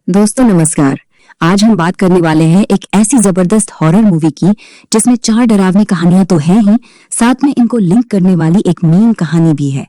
दोस्तों नमस्कार। आज हम बात करने वाले हैं एक ऐसी जबरदस्त हॉरर मूवी की जिसमें 4 डरावनी कहानियां तो हैं ही, साथ में इनको लिंक करने वाली एक मीम कहानी भी है।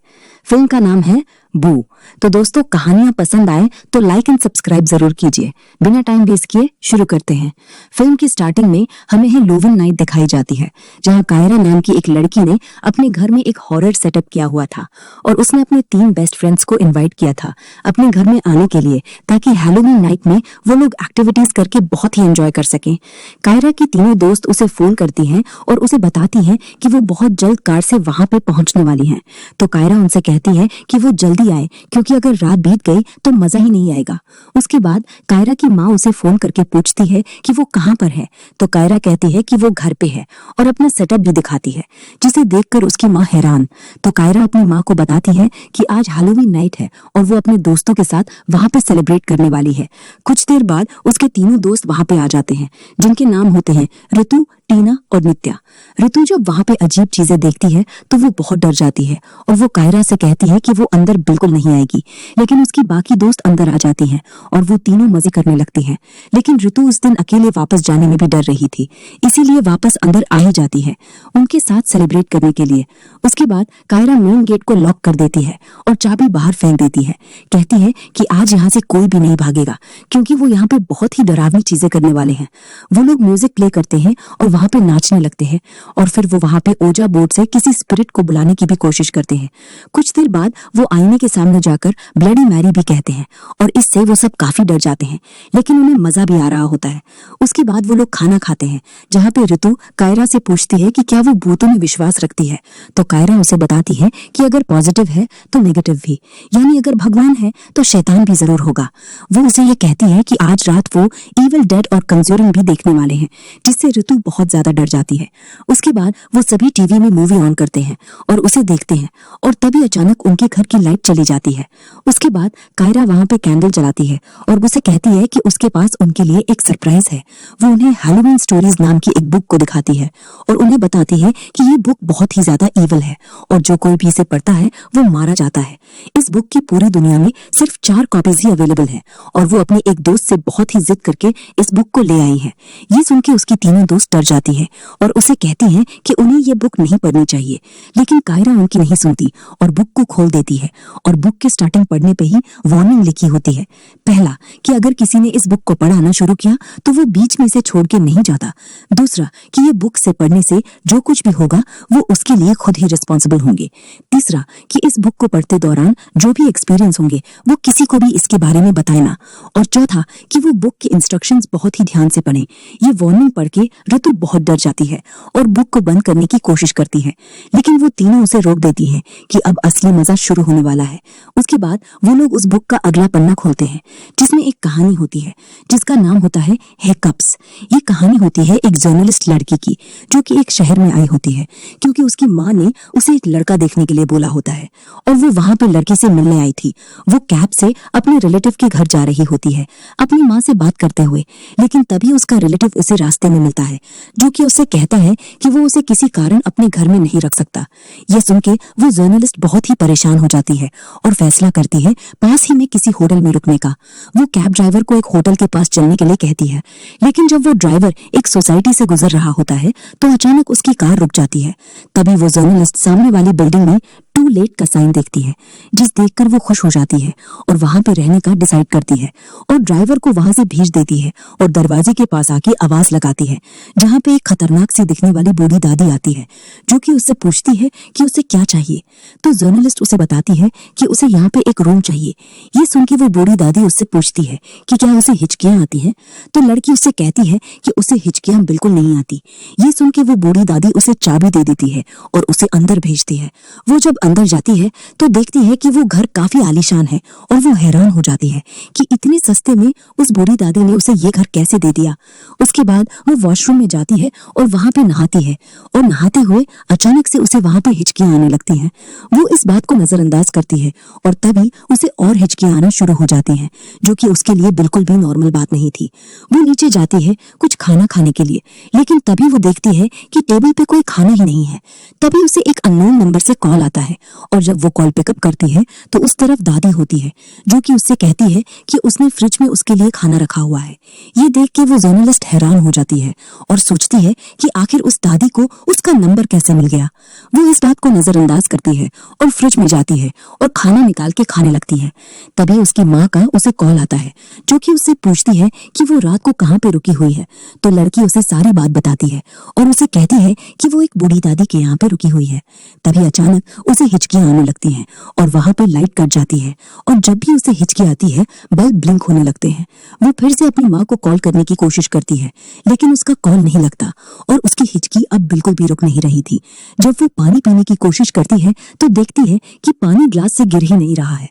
फिल्म का नाम है बू। तो दोस्तों कहानियां पसंद आए तो लाइक एंड सब्सक्राइब जरूर कीजिए। बिना टाइम वेस्ट किए शुरू करते हैं। फिल्म की स्टार्टिंग में हमें हेलोवीन नाइट दिखाई जाती है, जहां कायरा नाम की एक लड़की ने अपने घर में एक हॉरर सेटअप किया हुआ था और उसने अपने 3 बेस्ट फ्रेंड्स को इन्वाइट किया था अपने घर में आने के लिए, ताकि हेलोवीन नाइट में वो लोग एक्टिविटीज करके बहुत ही एंजॉय कर सकें। कायरा की तीनों दोस्त उसे फोन करती हैं और उसे बताती हैं कि वो बहुत जल्द कार से वहां पे पहुंचने वाली हैं। तो कायरा उनसे कहती है कि वो जल्दी आए, क्योंकि अगर रात बीत गई तो मजा ही नहीं आएगा। उसके बाद कायरा की माँ उसे फोन करके पूछती है कि वो कहाँ पर है। तो कायरा कहती है कि वो घर पे है और अपना सेटअप भी दिखाती है, जिसे देखकर उसकी माँ हैरान। तो कायरा अपनी माँ को बताती है कि आज हैलोवीन नाइट है और वो अपने दोस्तों के साथ वहां पे सेलिब्रेट करने वाली है। कुछ देर बाद उसके तीनों दोस्त वहां पे आ जाते हैं, जिनके नाम होते हैं ऋतु, टीना और नित्या। ऋतु जब वहां पे अजीब चीजें देखती है तो वो बहुत डर जाती है और वो कायरा से कहती है कि वो अंदर बिल्कुल नहीं आएगी, लेकिन उसकी बाकी दोस्त अंदर आ जाती हैं और वो तीनों मजे करने लगती हैं। लेकिन ऋतु उस दिन अकेले वापस जाने में भी डर रही थी, इसीलिए वापस अंदर आ ही जाती है उनके साथ सेलिब्रेट करने के लिए। उसके बाद कायरा मेन गेट को लॉक कर देती है और चाबी बाहर फेंक देती है। कहती है कि आज यहाँ से कोई भी नहीं भागेगा, क्योंकि वो यहाँ पे बहुत ही डरावनी चीजें करने वाले हैं। वो लोग म्यूजिक प्ले करते हैं और वहां पे नाचने लगते हैं और फिर वो वहां पे ओजा बोर्ड से किसी स्पिरिट को बुलाने की भी कोशिश करते हैं। कुछ देर बाद वो आईने के सामने जाकर ब्लडी मैरी भी कहते हैं और इससे वो सब काफी डर जाते हैं, लेकिन उन्हें मजा भी आ रहा होता है। उसके बाद वो लोग खाना खाते हैं, जहाँ पे ऋतु कायरा से पूछती है कि क्या वो भूतों में विश्वास रखती है। तो कायरा उसे बताती है कि अगर पॉजिटिव है तो नेगेटिव भी, यानी अगर भगवान है तो शैतान भी जरूर होगा। वो उसे ये कहती है कि आज रात वो इविल डेड और कंज्यूरिंग भी देखने वाले हैं, जिससे ऋतु बहुत ज्यादा डर जाती है। उसके बाद वो सभी टीवी में मूवी ऑन करते हैं और उसे देखते हैं और तभी अचानक उनके घर की लाइट चली जाती है। उसके बाद कायरा वहां पे कैंडल जलाती है और उसे कहती है कि उसके पास उनके लिए एक सरप्राइज है। वो उन्हें हैलोवीन स्टोरीज नाम की एक बुक को दिखाती है और उन्हें बताती है कि ये बुक बहुत ही ज्यादा ईविल है और जो कोई भी इसे पढ़ता है वो मारा जाता है। इस बुक की पूरी दुनिया में सिर्फ 4 कॉपीज ही अवेलेबल है और वो अपने एक दोस्त से बहुत ही जिद करके इस बुक को ले आई है। ये सुन के उसकी तीनों दोस्त डर जाती है और उसे कहती हैं कि उन्हें ये बुक नहीं पढ़नी चाहिए, लेकिन कायरा उनकी नहीं सुनती और बुक को खोल देती है और बुक के स्टार्टिंग पढ़ने पे ही वार्निंग लिखी होती है। पहला, कि अगर किसी ने इस बुक को पढ़ाना शुरू किया तो वो बीच में से छोड़ के नहीं जाता। दूसरा, कि ये बुक से पढ़ने से जो कुछ भी होगा वो उसके लिए खुद ही रिस्पॉन्सिबल होंगे। तीसरा, कि इस बुक को पढ़ते दौरान जो भी एक्सपीरियंस होंगे वो किसी को भी इसके बारे में बताए ना। और चौथा, कि वो बुक के इंस्ट्रक्शंस बहुत ही ध्यान से पढ़ें। ये वार्निंग पढ़ के ऋतु बहुत डर जाती है और बुक को बंद करने की कोशिश करती है, लेकिन वो तीनों उसे रोक देती हैं कि अब असली मजा शुरू होने वाला है। उसके बाद वो लोग उस बुक का अगला पन्ना खोलते हैं, जिसमें एक कहानी होती है जिसका नाम होता है हिकअप्स। ये कहानी होती है एक जर्नलिस्ट लड़की की, जो कि एक शहर में आई होती है क्योंकि उसकी माँ ने उसे एक लड़का देखने के लिए बोला होता है और वो वहां पे लड़की से मिलने आई थी। वो कैब से अपने रिलेटिव के घर जा रही होती है अपनी माँ से बात करते हुए, लेकिन तभी उसका रिलेटिव उसे रास्ते में मिलता है, जो कि उससे कहता है कि वो उसे किसी कारण अपने घर में नहीं रख सकता। ये सुन के वो जर्नलिस्ट बहुत ही परेशान हो जाती है और फैसला करती है पास ही में किसी होटल में रुकने का। वो कैब ड्राइवर को एक होटल के पास चलने के लिए कहती है, लेकिन जब वो ड्राइवर एक सोसाइटी से गुजर रहा होता है तो अचानक उसकी कार रुक जाती है। तभी वो जर्नलिस्ट सामने वाली बिल्डिंग में टू लेट का साइन देखती है, जिस देखकर वो खुश हो जाती है और वहां पे रहने का डिसाइड करती है और ड्राइवर को वहां से भेज देती है और दरवाजे के पास आके आवाज लगाती है, जहां पे एक खतरनाक सी दिखने वाली बूढ़ी दादी आती है, जो कि उससे पूछती है कि उसे क्या चाहिए। तो जर्नलिस्ट उसे बताती है कि उसे यहाँ पे एक रूम चाहिए। ये सुन के वो बूढ़ी दादी उससे पूछती है कि क्या उसे हिचकियां आती हैं। तो लड़की उससे कहती है कि उसे हिचकियां बिल्कुल नहीं आती। ये सुन के वो बूढ़ी दादी उसे चाबी दे देती है और उसे अंदर भेजती है। वो जब अंदर जाती है तो देखती है कि वो घर काफी आलीशान है और वो हैरान हो जाती है कि इतने सस्ते में उस बूढ़ी दादी ने उसे ये घर कैसे दे दिया। उसके बाद वो वॉशरूम में जाती है और वहां पे नहाती है और नहाते हुए अचानक से उसे वहां पे हिचकियां आने लगती हैं। वो इस बात को नजरअंदाज करती है और तभी उसे और हिचकियां आना शुरू हो जाती हैं, जो कि उसके लिए बिल्कुल भी नॉर्मल बात नहीं थी। वो नीचे जाती है कुछ खाना खाने के लिए, लेकिन तभी वो देखती है कि टेबल पे कोई खाना ही नहीं है। तभी उसे एक अननोन नंबर से कॉल आता है है और जब वो कॉल पिकअप करती है तो उस तरफ दादी होती है जो कि उससे कहती है कि उसने फ्रिज में उसके लिए खाना रखा हुआ है। ये देख के वो जर्नलिस्ट हैरान हो जाती है और सोचती है कि आखिर उस दादी को उसका नंबर कैसे मिल गया। वो इस बात को नजरअंदाज करती है और फ्रिज में जाती है और खाना निकाल के खाने लगती है। तभी उसकी माँ का उसे कॉल आता है जो कि उससे पूछती है कि वो रात को कहाँ पे रुकी हुई है। तो लड़की उसे सारी बात बताती है और उसे कहती है कि वो एक बूढ़ी दादी के यहाँ पे रुकी हुई है। तभी अचानक उसे हिचकियां आने लगती हैं और वहां पे लाइट कट जाती है और जब भी उसे हिचकी आती है बल्ब ब्लिंक होने लगते हैं। वो फिर से अपनी माँ को कॉल करने की कोशिश करती है लेकिन उसका कॉल नहीं लगता और उसकी हिचकी अब बिल्कुल भी रुक नहीं रही थी। जब वो पानी पीने की कोशिश करती है तो देखती है कि पानी ग्लास से गिर ही नहीं रहा है।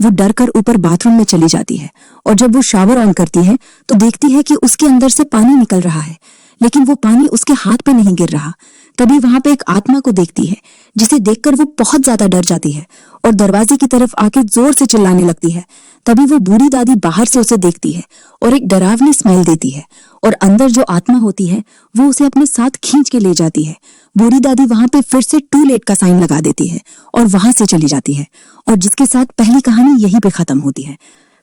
वो डर कर ऊपर बाथरूम में चली जाती है और जब वो शावर ऑन करती है तो देखती है कि उसके अंदर से पानी निकल रहा है लेकिन वो पानी उसके हाथ पे नहीं गिर रहा। तभी वहां पे एक आत्मा को देखती है जिसे देखकर वो बहुत ज्यादा डर जाती है और दरवाजे की तरफ आके जोर से चिल्लाने लगती है। तभी वो बूढ़ी दादी बाहर से उसे देखती है और एक डरावनी स्मेल देती है और अंदर जो आत्मा होती है वो उसे अपने साथ खींच के ले जाती है। बूढ़ी दादी वहां पे फिर से टू लेट का साइन लगा देती है और वहां से चली जाती है और जिसके साथ पहली कहानी यहीं पे खत्म होती है।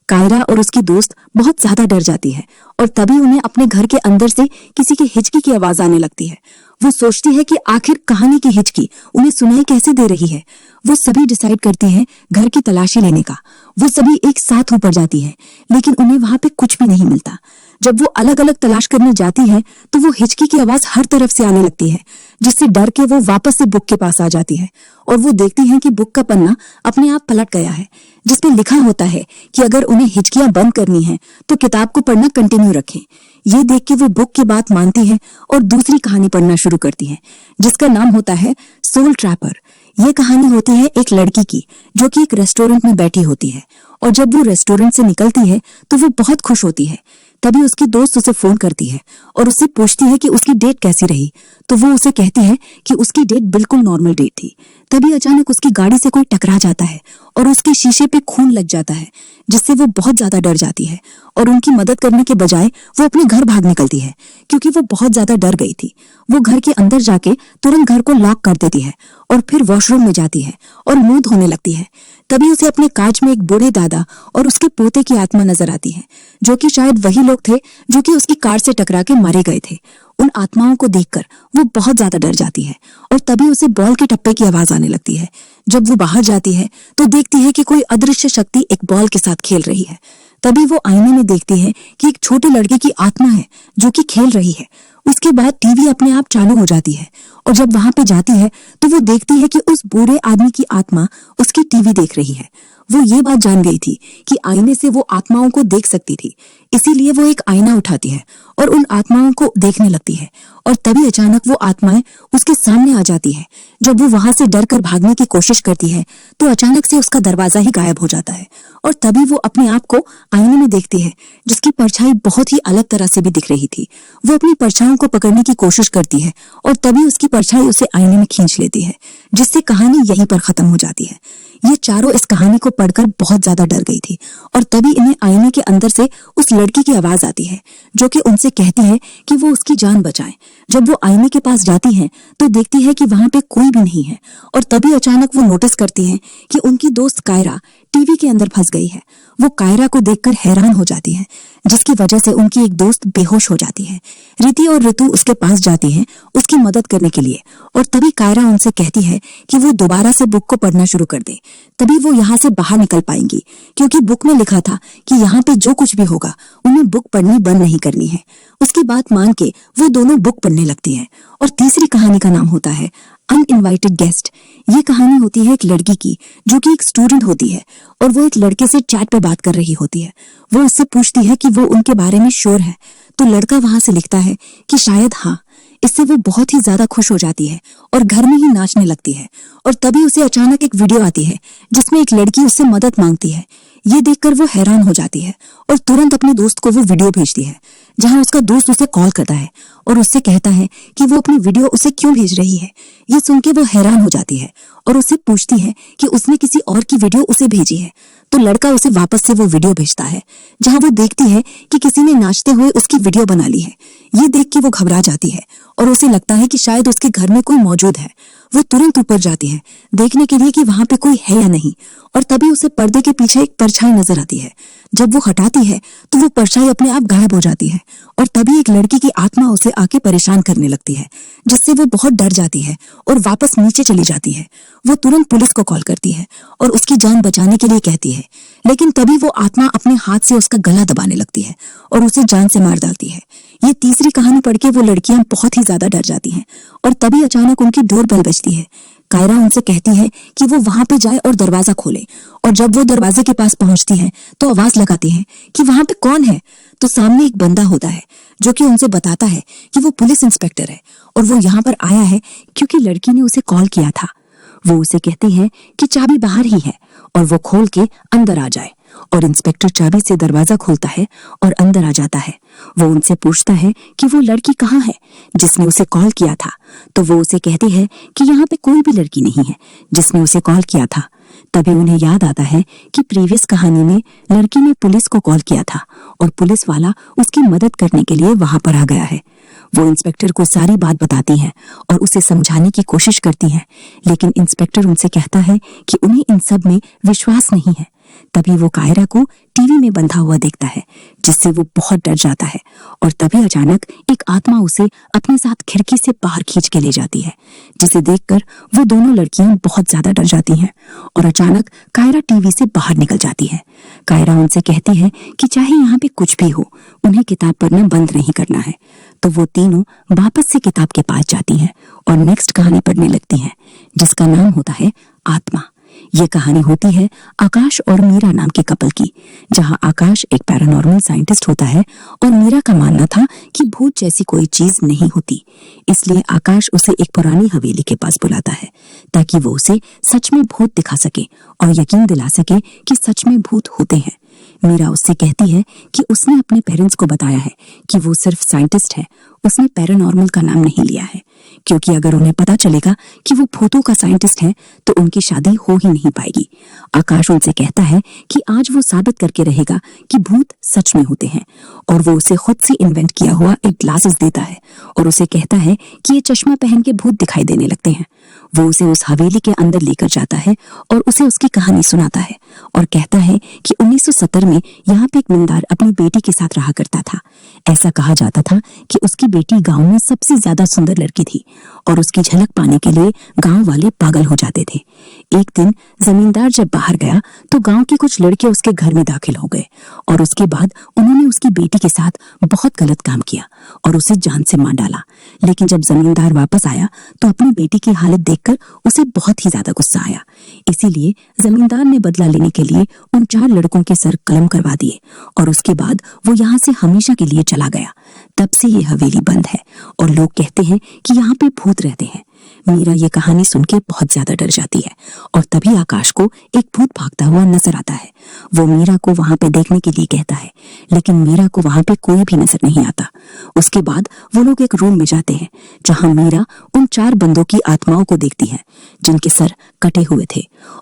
कायरा और उसकी दोस्त बहुत ज्यादा डर जाती है और तभी उन्हें अपने घर के अंदर से किसी की हिचकी की आवाज आने लगती है। वो सोचती है कि आखिर कहानी की हिचकी उन्हें सुनाई कैसे दे रही है। वो सभी डिसाइड करती हैं घर की तलाशी लेने का। वो सभी एक साथ ऊपर जाती है लेकिन उन्हें वहां पे कुछ भी नहीं मिलता। जब वो अलग अलग तलाश करने जाती है तो वो हिचकी की आवाज हर तरफ से आने लगती है जिससे डर के वो वापस से बुक के पास आ जाती है और वो देखती है कि बुक का पन्ना अपने आप पलट गया है जिसमें लिखा होता है कि अगर उन्हें हिचकियां बंद करनी है तो किताब को पढ़ना कंटिन्यू रखें। ये देख के वो बुक की बात मानती है और दूसरी कहानी पढ़ना शुरू करती है जिसका नाम होता है सोल ट्रैपर। ये कहानी होती है एक लड़की की जो कि एक रेस्टोरेंट में बैठी होती है और जब वो रेस्टोरेंट से निकलती है तो वो बहुत खुश होती है। तभी उसकी दोस्त उसे फोन करती है और उससे पूछती है कि उसकी डेट कैसी रही। तो वो उसे कहती है कि उसकी डेट बिल्कुल नॉर्मल डेट थी। तभी अचानक उसकी गाड़ी से कोई टकरा जाता है और उसके शीशे पे खून लग जाता है जिससे वो बहुत ज्यादा डर जाती है और उनकी मदद करने के बजाय वो अपने घर भाग निकलती है क्योंकि वो बहुत ज्यादा डर गई थी। वो घर के अंदर जाके तुरंत घर को लॉक कर देती है और फिर वॉशरूम में जाती है और मुंह धोने लगती है। तभी उसे अपने कांच में एक बूढ़े दादा और उसके पोते की आत्मा नजर आती है जो कि शायद वही लोग थे जो कि उसकी कार से टकरा के मारे गए थे। उन आत्माओं को देखकर वो बहुत ज्यादा डर जाती है और तभी उसे बॉल के टप्पे की आवाज आने लगती है। जब वो बाहर जाती है तो देखती है कि कोई अदृश्य शक्ति एक बॉल के साथ खेल रही है। तभी वो आईने में देखती है कि एक छोटे लड़के की आत्मा है जो कि खेल रही है। उसके बाद टीवी अपने आप चालू हो जाती है और जब वहां पे जाती है तो वो देखती है कि उस बूढ़े आदमी की आत्मा उसकी टीवी देख रही है। वो ये बात जान गई थी कि आईने से वो आत्माओं को देख सकती थी, इसीलिए वो एक आईना उठाती है और उन आत्माओं को देखने लगती है और तभी अचानक वो आत्माएं उसके सामने आ जाती है। जब वो वहां से डर कर भागने की कोशिश करती है तो अचानक से उसका दरवाजा ही गायब हो जाता है और तभी वो अपने आप को आईने में देखती है जिसकी परछाई बहुत ही अलग तरह से भी दिख रही थी। वो अपनी परछाइयों को पकड़ने की कोशिश करती है और तभी उसकी परछाई उसे आईने में खींच लेती है जिससे कहानी यहीं पर खत्म हो जाती है। ये चारों इस कहानी को पढ़कर बहुत ज्यादा डर गई थी और तभी इन्हें आईने के अंदर से उस लड़की की आवाज आती है जो कि उनसे कहती है कि वो उसकी जान बचाएं। जब वो आईने के पास जाती हैं तो देखती है कि वहां पे कोई भी नहीं है और तभी अचानक वो नोटिस करती हैं कि उनकी दोस्त कायरा टीवी के अंदर फंस गई है। वो कायरा को देखकर हैरान हो जाती है जिसकी वजह से उनकी एक दोस्त बेहोश हो जाती है। रिति और ऋतु उसके पास जाती हैं उसकी मदद करने के लिए और तभी कायरा उनसे कहती है कि वो दोबारा से बुक को पढ़ना शुरू कर दे, तभी वो यहाँ से बाहर निकल पाएंगी क्योंकि बुक में लिखा था कि यहाँ पे जो कुछ भी होगा उन्हें बुक पढ़नी बंद नहीं करनी है। उसकी बात मान के वो दोनों बुक पढ़ने लगती हैं और तीसरी कहानी का नाम होता है अनइनवाइटेड गेस्ट। ये कहानी होती है एक लड़की की जो कि एक स्टूडेंट होती है और वो एक लड़के से चैट पे बात कर रही होती है। वो उससे पूछती है कि वो उनके बारे में श्योर है तो लड़का वहां से लिखता है कि शायद हाँ। इससे वो बहुत ही ज्यादा खुश हो जाती है और घर में ही नाचने लगती है और तभी उसे अचानक एक वीडियो आती है जिसमें एक लड़की उससे मदद मांगती है। ये देखकर वो हैरान हो जाती है और तुरंत अपने दोस्त को वो वीडियो भेजती है जहां उसका दोस्त उसे कॉल करता है और उससे कहता है कि वो अपनी वीडियो उसे क्यों भेज रही है। ये सुन के वो हैरान हो जाती है और उससे पूछती है कि उसने किसी और की वीडियो उसे भेजी है। तो लड़का उसे वापस से वो वीडियो भेजता है जहां वो देखती है कि किसी ने नाचते हुए उसकी वीडियो बना ली है। ये देख के वो घबरा जाती है और उसे लगता है कि शायद उसके घर में कोई मौजूद है। वो तुरंत ऊपर जाती है देखने के लिए कि वहां पे कोई है या नहीं, और तभी उसे पर्दे के पीछे एक परछाई नजर आती है। जब वो हटाती है तो वो परछाई अपने आप गायब हो जाती है, और तभी एक लड़की की आत्मा उसे आके परेशान करने लगती है, जिससे वो बहुत डर जाती है और वापस नीचे चली जाती है। वो तुरंत पुलिस को कॉल करती है और उसकी जान बचाने के लिए कहती है, लेकिन तभी वो आत्मा अपने हाथ से उसका गला दबाने लगती है और उसे जान से मार डालती है। ये तीसरी कहानी पढ़ के वो लड़कियां बहुत ही ज्यादा डर जाती हैं, और तभी अचानक उनकी डोरबेल बजती है। कायरा उनसे कहती है कि वो वहां पे जाए और दरवाजा खोले, और जब वो दरवाजे के पास पहुंचती है तो आवाज लगाती है कि वहां पे कौन है। तो सामने एक बंदा होता है जो कि उनसे बताता है कि वो पुलिस इंस्पेक्टर है और वो यहाँ पर आया है क्योंकि लड़की ने उसे कॉल किया था। वो उसे कहती है कि चाबी बाहर ही है और वो खोल के अंदर आ जाए, और इंस्पेक्टर चाबी से दरवाजा खोलता है और अंदर आ जाता है। वो उनसे पूछता है कि वो लड़की कहाँ है जिसने उसे कॉल किया था। तो वो उसे कहती है कि यहाँ पे कोई भी लड़की नहीं है जिसने उसे कॉल किया था। तभी उन्हें याद आता है कि प्रीवियस कहानी में लड़की ने पुलिस को कॉल किया था और पुलिस वाला उसकी मदद करने के लिए वहां पर आ गया है। वो इंस्पेक्टर को सारी बात बताती हैं और उसे समझाने की कोशिश करती हैं, लेकिन इंस्पेक्टर उनसे कहता है कि उन्हें इन सब में विश्वास नहीं है। तभी वो कायरा को टीवी में बंधा हुआ देखता है, जिससे वो बहुत डर जाता है, और तभी अचानक एक आत्मा उसे अपने साथ खिड़की से बाहर खींच के ले जाती है, जिसे देखकर वो दोनों लड़कियां बहुत ज्यादा डर जाती हैं, और अचानक कायरा टीवी से बाहर निकल जाती है। कायरा उनसे कहती है कि चाहे यहाँ पे कुछ भी हो, उन्हें किताब पढ़ना बंद नहीं करना है। तो वो तीनों वापस से किताब के पास जाती हैं और नेक्स्ट कहानी पढ़ने लगती हैं, जिसका नाम होता है आत्मा। ये कहानी होती है आकाश और मीरा नाम के कपल की, जहां आकाश एक पैरानॉर्मल साइंटिस्ट होता है और मीरा का मानना था कि भूत जैसी कोई चीज नहीं होती। इसलिए आकाश उसे एक पुरानी हवेली के पास बुलाता है ताकि वो उसे सच में भूत दिखा सके और यकीन दिला सके कि सच में भूत होते हैं। मीरा उससे कहती है कि उसने अपने पेरेंट्स को बताया है कि वो सिर्फ साइंटिस्ट है, उसने पैरानॉर्मल का नाम नहीं लिया है, क्योंकि अगर उन्हें पता चलेगा कि वो भूतों का साइंटिस्ट है तो उनकी शादी हो ही नहीं पाएगी। आकाश उनसे कहता है कि आज वो साबित करके रहेगा कि भूत सच में होते हैं, और वो उसे खुद से इन्वेंट किया हुआ एक ग्लासेस देता है और उसे कहता है कि ये चश्मा पहन के भूत दिखाई देने लगते हैं। वो उसे उस हवेली के अंदर लेकर जाता है और उसे उसकी कहानी सुनाता है और कहता है कि 1970 में यहाँ पे एक मिलदार अपनी बेटी के साथ रहा करता था। ऐसा कहा जाता था कि उसकी बेटी गांव में सबसे ज्यादा सुंदर लड़की थी और उसकी झलक पाने के लिए गांव वाले पागल हो जाते थे। एक दिन जमींदार जब बाहर गया तो गांव के कुछ लड़के उसके घर में दाखिल हो गए और उसके बाद उन्होंने उसकी बेटी के साथ बहुत गलत काम किया और उसे जान से मार डाला। लेकिन जब जमींदार वापस आया तो अपनी बेटी की हालत देखकर उसे बहुत ही ज्यादा गुस्सा आया। इसीलिए जमींदार ने बदला लेने के लिए उन 4 लड़कों के सर कलम करवा दिए और उसके बाद वो यहाँ से हमेशा के लिए चला गया। तब से ये हवेली बंद है और लोग कहते हैं कि यहाँ पे भूत रहते हैं। मीरा ये कहानी सुन के बहुत ज्यादा डर जाती है और तभी आकाश को एक भूत भागता हुआ नजर आता है। वो मीरा को वहां पे देखने के लिए कहता है, लेकिन मीरा को वहां पे कोई भी नजर नहीं आता। उसके बाद वो लोग एक रूम में जाते हैं जहां मीरा उन 4 बंदों की आत्माओं को देखती है जिनके सर कटे हुए थे,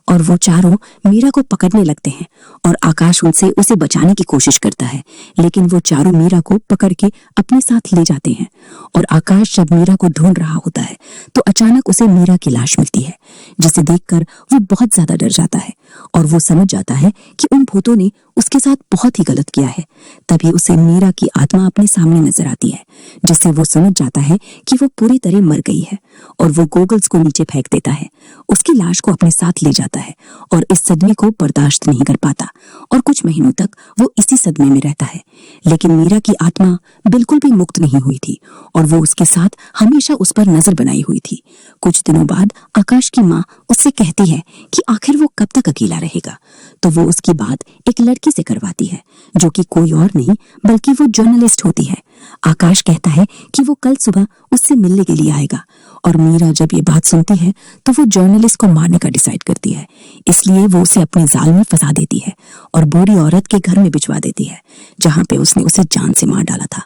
और वो चारों मीरा को पकड़ने लगते हैं और आकाश उनसे उसे बचाने की कोशिश करता है, लेकिन वो चारों मीरा को पकड़ के अपने साथ ले जाते हैं। और आकाश जब मीरा को ढूंढ रहा होता है तो अचानक उसे मीरा की लाश मिलती है, जिसे देखकर वो बहुत ज्यादा डर जाता है और वो समझ जाता है कि उन भूतों ने उसके साथ बहुत ही गलत किया है। तभी उसे मीरा की आत्मा अपने सामने नजर आती है, जिससे वो समझ जाता है कि वो पूरी तरह मर गई है और वो गोगल्स को नीचे फेंक देता है, उसकी लाश को अपने साथ ले जाता है और इस सदमे को बर्दाश्त नहीं कर पाता और कुछ महीनों तक वो इसी सदमे में रहता है। लेकिन मीरा की आत्मा बिल्कुल भी मुक्त नहीं हुई थी और वो उसके साथ हमेशा उस पर नजर बनाई हुई थी। कुछ दिनों बाद आकाश की माँ उससे कहती है कि आखिर वो कब तक अकेला रहेगा, तो वो उसकी बात एक लड़की से करवाती है जो कि कोई और नहीं बल्कि वो जर्नलिस्ट होती है। आकाश कहता है कि वो कल सुबह उससे मिलने के लिए आएगा और मीरा जब ये बात सुनती है तो वो जर्नलिस्ट को मारने का डिसाइड करती है। इसलिए वो उसे अपने जाल में फंसा देती है और बूढ़ी औरत के घर में भिजवा देती है जहां पे उसने उसे जान से मार डाला था।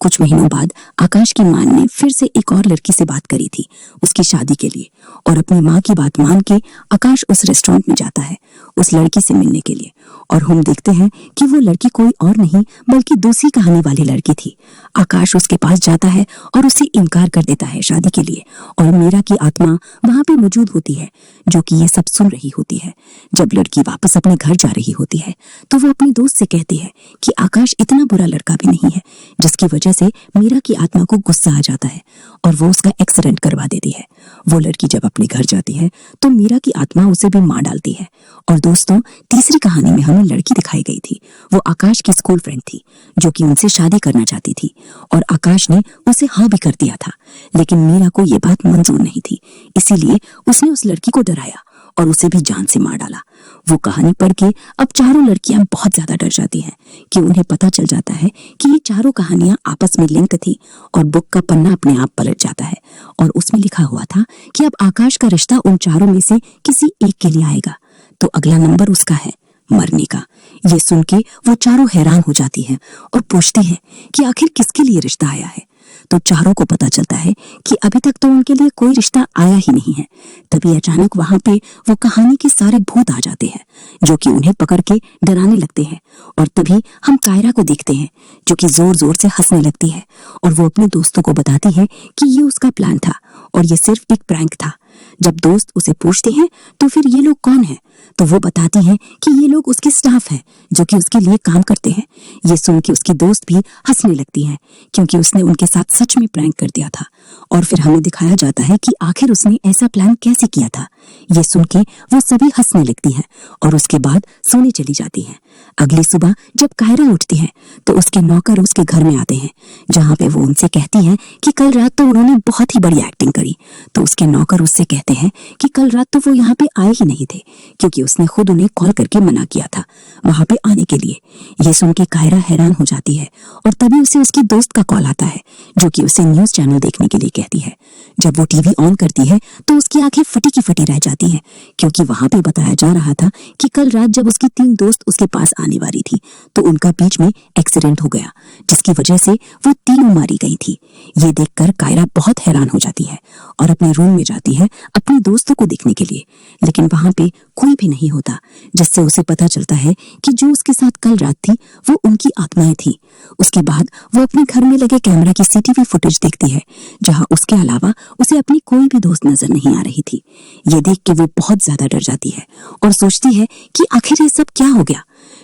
कुछ महीनों बाद आकाश की मां ने फिर से एक और लड़की से बात करी थी उसकी शादी के लिए, और अपनी माँ की बात मान के आकाश उस रेस्टोरेंट में जाता है उस लड़की से मिलने के लिए, और हम देखते हैं कि वो लड़की कोई और नहीं बल्कि दूसरी कहानी वाली लड़की थी। आकाश उसके पास जाता है और उसे इनकार कर देता है शादी के लिए, और मीरा की आत्मा वहां पे मौजूद होती है जो कि ये सब सुन रही होती है। जब लड़की वापस अपने घर जा रही होती है तो वो अपनी दोस्त से कहती है कि आकाश इतना बुरा लड़का भी नहीं है, जिसकी वजह से मीरा की आत्मा को गुस्सा आ जाता है और वो उसका एक्सीडेंट करवा देती है। वो लड़की जब अपने घर जाती है तो मीरा की आत्मा उसे भी मार डालती है। और दोस्तों, तीसरी कहानी में हमें लड़की दिखाई गई थी। वो आकाश की स्कूल फ्रेंड थी जो कि उनसे शादी करना चाहती थी, और आकाश ने उसे हाँ भी कर दिया था। लेकिन मीरा को ये बात मंजूर नहीं थी, इसीलिए उसने उस लड़की को डराया और उसे भी जान से मार डाला। वो कहानी पढ़ के अब चारों लड़कियां बहुत ज्यादा डर जाती हैं कि उन्हें पता चल जाता है कि ये चारों कहानियां आपस में लिंक थी, और बुक का पन्ना अपने आप पलट जाता है और उसमें लिखा हुआ था कि अब आकाश का रिश्ता उन चारों में से किसी एक के लिए आएगा, तो अगला नंबर उसका है मरने का। ये सुन के वो चारों हैरान हो जाती हैं और पूछती हैं कि आखिर किसके लिए रिश्ता आया है। तो चारों को पता चलता है कि अभी तक तो उनके लिए कोई रिश्ता आया ही नहीं है। तभी अचानक वहां पे वो कहानी के सारे भूत आ जाते हैं जो कि उन्हें पकड़ के डराने लगते हैं। और तभी हम कायरा को देखते हैं जो कि जोर जोर से हंसने लगती है, और वो अपने दोस्तों को बताती है कि ये उसका प्लान था और ये सिर्फ एक प्रैंक था। जब दोस्त उसे पूछते हैं तो फिर ये लोग कौन हैं, तो वो बताती हैं कि ये लोग उसके स्टाफ हैं जो कि उसके लिए काम करते हैं। ये सुन के उसकी दोस्त भी हंसने लगती है क्योंकि उसने उनके साथ सच में प्रैंक कर दिया था। और फिर हमें दिखाया जाता है कि आखिर उसने ऐसा प्लान कैसे किया था। ये सुन के वो सभी हंसने लगती हैं और उसके बाद सोने चली जाती हैं। अगली सुबह जब कायरा उठती है तो उसके नौकर उसके घर में आते हैं, जहाँ पे वो उनसे कहती है कि कल रात तो उन्होंने बहुत ही बड़ी एक्टिंग करी। तो उसके नौकर उससे कहते हैं कि कल रात तो वो यहाँ पे आए ही नहीं थे क्योंकि उसने खुद उन्हें कॉल करके मना किया था वहां पे आने के लिए। ये सुन के कायरा हैरान हो जाती है और तभी उसे उसकी दोस्त का कॉल आता है जो कि उसे न्यूज चैनल देखने के लिए कहती है। जब वो टीवी ऑन करती है तो उसकी आंखें फटी की फटी रह जाती हैं क्योंकि वहां पे बताया जा रहा था कि कल रात जब उसकी 3 दोस्त उसके पास आने वाली थी तो उनका बीच में एक्सीडेंट हो गया, जिसकी वजह से वो तीनों मारी गई थी। ये देखकर कायरा बहुत हैरान हो जाती है और अपने रूम में जाती है अपने दोस्तों को देखने के लिए, लेकिन वहां पे कोई भी नहीं होता, जिससे उसे पता चलता है कि जो उसके साथ कल रात थी वो उनकी आत्माएं थी। उसके बाद वो अपने घर में लगे कैमरा की सीसीटीवी फुटेज देखती है जहां उसके अलावा उसे अपनी कोई भी दोस्त नजर नहीं आ रही थी। ये देख के वो बहुत ज्यादा डर जाती है और सोचती है कि आखिर ये सब क्या हो गया।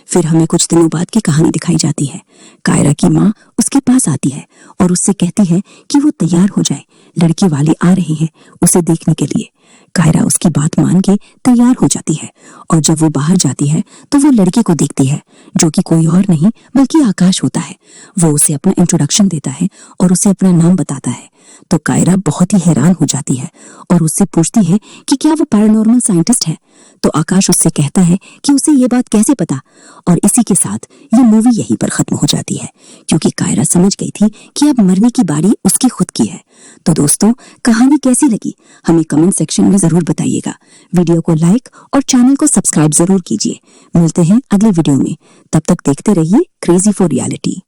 फिर हमें कुछ दिनों बाद की कहानी दिखाई जाती है। कायरा की माँ उसके पास आती है और उससे कहती है कि वो तैयार हो जाए, लड़के वाले आ रहे हैं उसे देखने के लिए। कायरा उसकी बात मान के तैयार हो जाती है और जब वो बाहर जाती है तो वो लड़के को देखती है जो कि कोई और नहीं बल्कि आकाश होता है। वो उसे अपना इंट्रोडक्शन देता है और उसे अपना नाम बताता है। तो कायरा बहुत ही हैरान हो जाती है और उससे पूछती है कि क्या वो पैरानॉर्मल साइंटिस्ट है। तो आकाश उससे कहता है कि उसे ये बात कैसे पता। और इसी के साथ ये मूवी यहीं पर खत्म हो जाती है क्योंकि कायरा समझ गई थी कि अब मरने की बारी उसकी खुद की है। तो दोस्तों, कहानी कैसी लगी हमें कमेंट सेक्शन में जरूर बताइएगा। वीडियो को लाइक और चैनल को सब्सक्राइब जरूर कीजिए। मिलते हैं अगले वीडियो में, तब तक देखते रहिए क्रेजी फॉर रियलिटी।